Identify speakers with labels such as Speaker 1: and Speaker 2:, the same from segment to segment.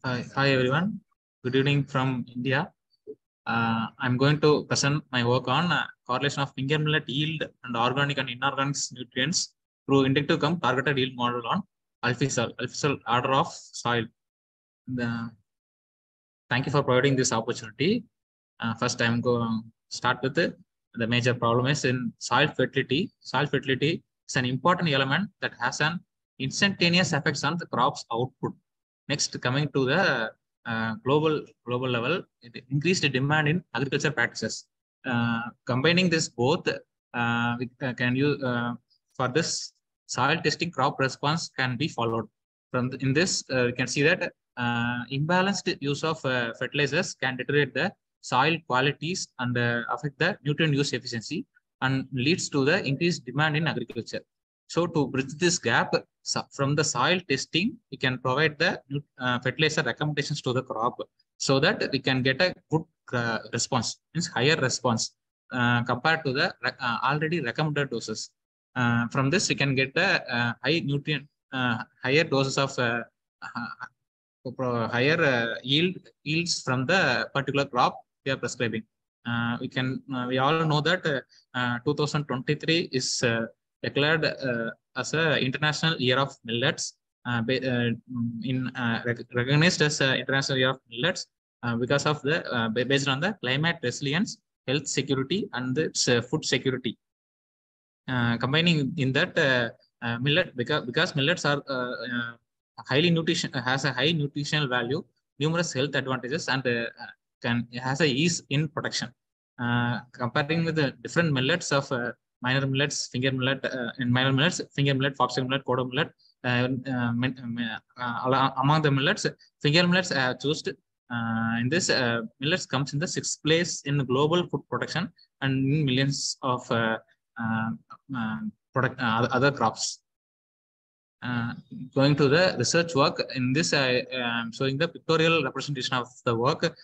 Speaker 1: Hi everyone. Good evening from India. I'm going to present my work on correlation of finger millet yield and organic and inorganic nutrients through inductive cum targeted yield model on Alfisol order of soil. Thank you for providing this opportunity. First, I'm going to start with the major problem is in soil fertility. Soil fertility is an important element that has an instantaneous effects on the crop's output. Next, coming to the global level, it increased demand in agriculture practices. Combining this both, we can use for this soil testing crop response can be followed. In this, we can see that imbalanced use of fertilizers can deteriorate the soil qualities and affect the nutrient use efficiency and leads to the increased demand in agriculture. So to bridge this gap, from the soil testing, we can provide the fertilizer recommendations to the crop so that we can get a good response, means higher response compared to the already recommended doses. From this, we can get the higher doses of higher yields from the particular crop we are prescribing. We all know that 2023 is declared as an International Year of Millets, recognized as International Year of Millets because of the based on the climate resilience, health security, and its food security. Combining in that millet, because millets are has a high nutritional value, numerous health advantages, and has a ease in production. Comparing with the different millets of minor millets, finger millet, and minor millets, finger millet, foxtail millet, kodo millet. Among the millets, finger millets I have chosen. In this, millets comes in the 6th place in global food production and in millions of other crops. Going to the research work, in this I am showing the pictorial representation of the work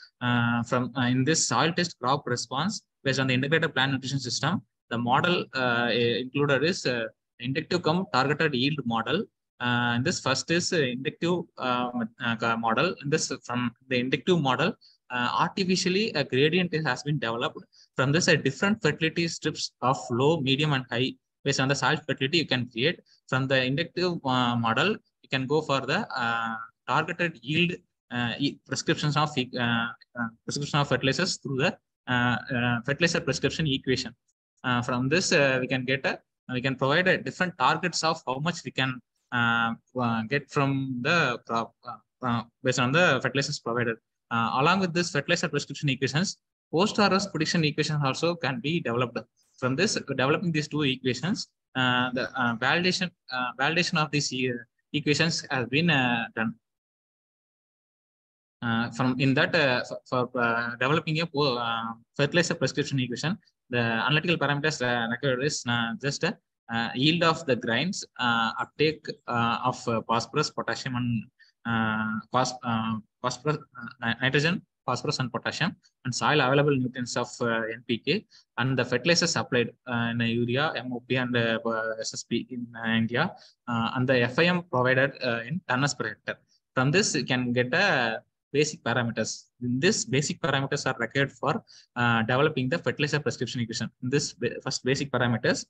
Speaker 1: from in this soil test crop response based on the integrated plant nutrition system. The model included is inductive cum targeted yield model. This first is inductive model. This from the inductive model, artificially a gradient has been developed. From this, different fertility strips of low, medium, and high. Based on the soil fertility, you can create. From the inductive model, you can go for the targeted yield prescriptions of fertilizers through the fertilizer prescription equation. From this, we can provide different targets of how much we can get from the crop based on the fertilizers provided. Along with this fertilizer prescription equations, post-harvest prediction equations also can be developed. From this, developing these two equations, the validation of these equations has been done. From in that, for developing a fertilizer prescription equation, the analytical parameters required is just yield of the grains, uptake of phosphorus, potassium, and phosphorus, nitrogen, phosphorus, and potassium, and soil available nutrients of NPK, and the fertilizers applied in urea, MOP, and SSP in India, and the FIM provided in tons per hectare. From this, you can get basic parameters. These basic parameters are required for developing the fertilizer prescription equation. In this first basic parameters,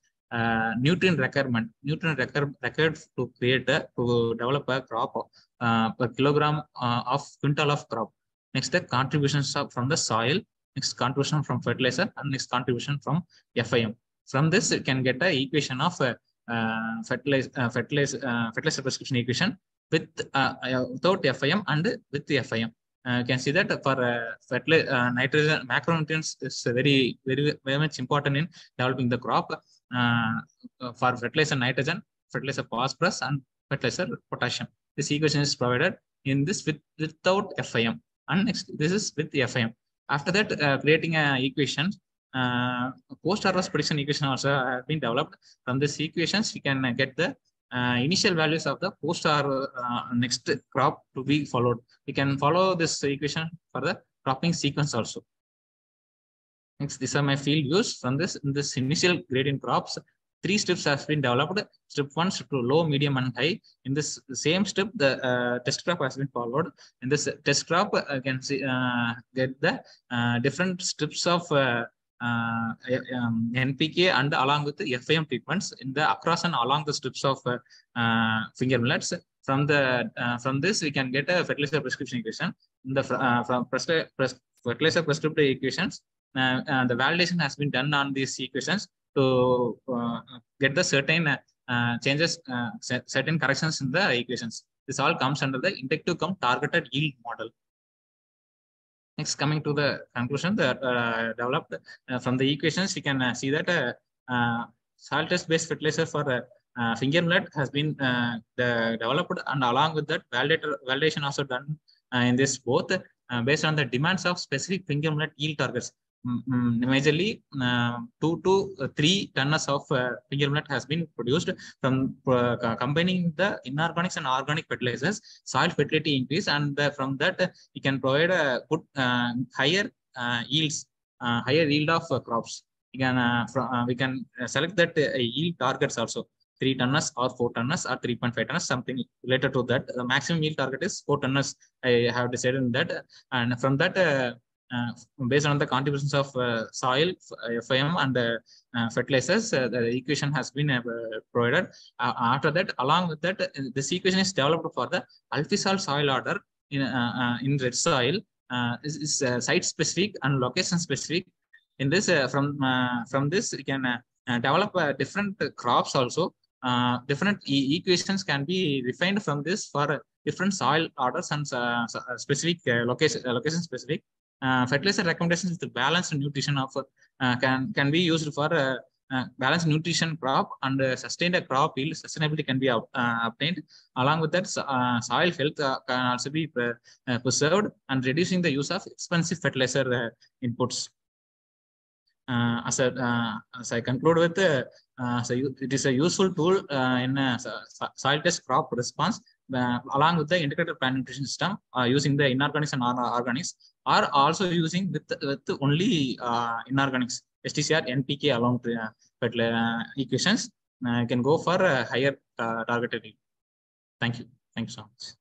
Speaker 1: nutrient requirement required to develop a crop per kilogram of quintal of crop. Next, the contributions from the soil. Next, contribution from fertilizer, and next contribution from FIM. From this, you can get an equation of fertilizer prescription equation with without FIM and with the FIM. You can see that for nitrogen macronutrients is very much important in developing the crop. For fertilizer nitrogen, fertilizer phosphorus, and fertilizer potassium. This equation is provided in this without FIM, and next this is with the FIM. After that, creating an equation, post-harvest prediction equation also have been developed. From these equations, we can get the initial values of the post or next crop to be followed. We can follow this equation for the cropping sequence also. Next, these are my field views. From this, in this initial gradient crops, three strips has been developed. Strip 1, strip 2, low, medium, and high. In this same strip, the test crop has been followed. In this test crop, you can see get the different strips of NPK and along with the FAM treatments in the across and along the strips of finger millets. From this, we can get a fertilizer prescription equation. In the from fertilizer prescriptive equations, the validation has been done on these equations to get the certain changes, certain corrections in the equations. This all comes under the inductive cum targeted yield model. Next, coming to the conclusion that developed from the equations, you can see that soil test based fertilizer for finger millet has been developed, and along with that validation also done in this both based on the demands of specific finger millet yield targets. Majorly 2 to 3 tons of finger millet has been produced from combining the inorganics and organic fertilizers. Soil fertility increase, and from that you can provide a good higher yields, higher yield of crops. You can we can select that yield targets also. 3 tons or 4 tons or 3.5 tons, something related to that. The maximum yield target is 4 tons. I have decided on that, and from that. Based on the contributions of soil, FAM, and fertilizers, the equation has been provided. After that, along with that, this equation is developed for the Alfisol soil order in red soil. Is site specific and location specific. In this, from this, we can develop different crops also. Different equations can be refined from this for different soil orders and specific location specific. Fertilizer recommendations with the balanced nutrition of can be used for balanced nutrition crop, and sustained crop yield sustainability can be obtained. Along with that, soil health can also be preserved, and reducing the use of expensive fertilizer inputs. As I conclude with, so it is a useful tool in soil test crop response, along with the integrated plant nutrition system, using the inorganics and organics, or also using with only inorganics, STCR, NPK along the equations. You can go for a higher targeted yield. Thank you. Thank you so much.